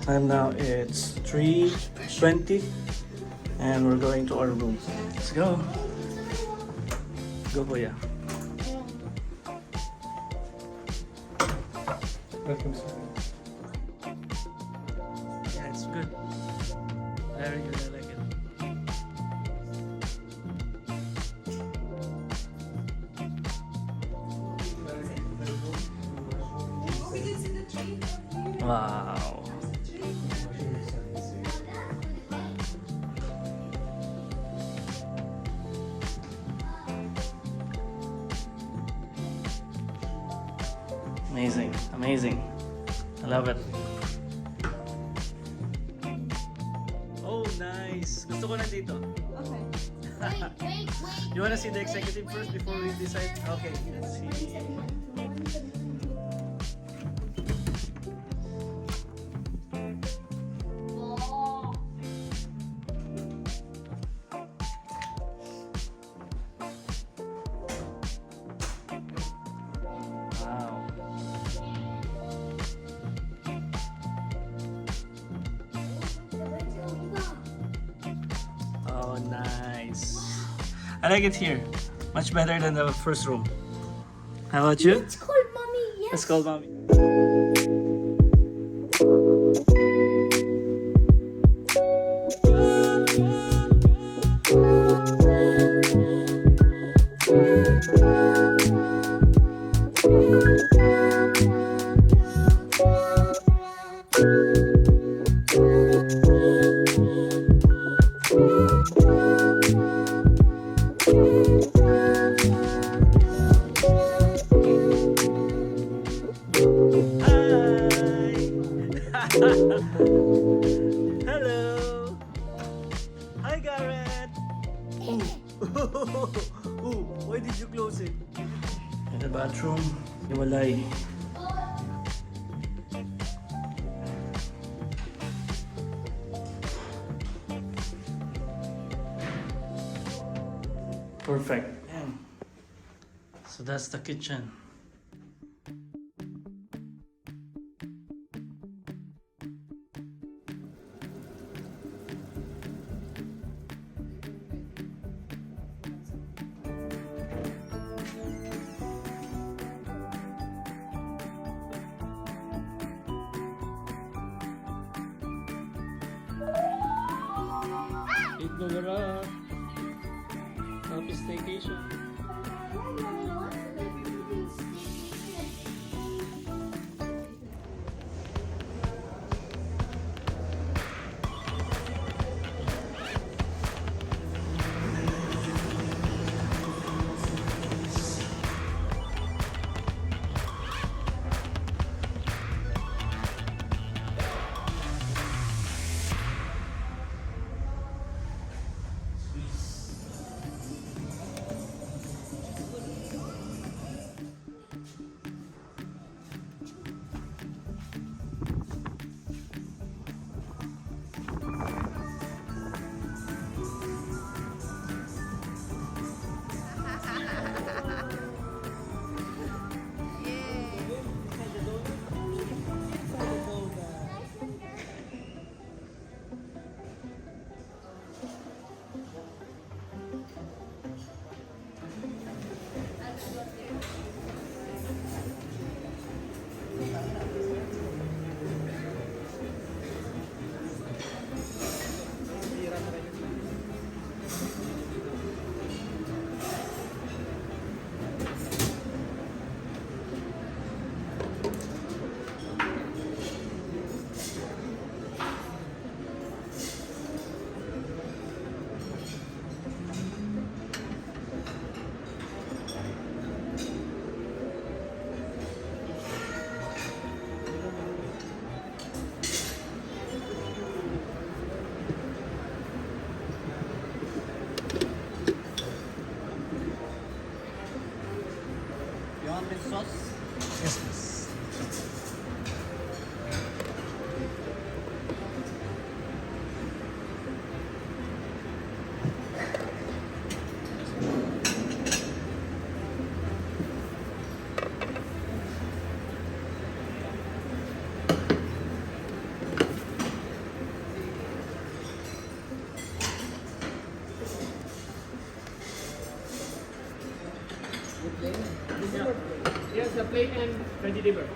Time now it's 3:20 and we're going to our room. Let's go. Go Kuya. Welcome, sir. Yeah, it's good. Very good, I like it. Wow. Amazing, amazing. I love it. Oh, nice. Gusto ko na dito. Okay. Wait. You wanna see the executive first before we decide? Okay, let's see. Wow. Oh, nice. I like it here. Much better than the first room. How about you? It's called mommy. Yes. Let's call mommy. Hello. Hi, Garrett. Oh, why did you close it? In the bathroom, hiwalay. Perfect. Damn. So that's the kitchen. Mubarak. Happy staycation. sauce? Yes, please. Yeah. Yes, a plain and vegetable.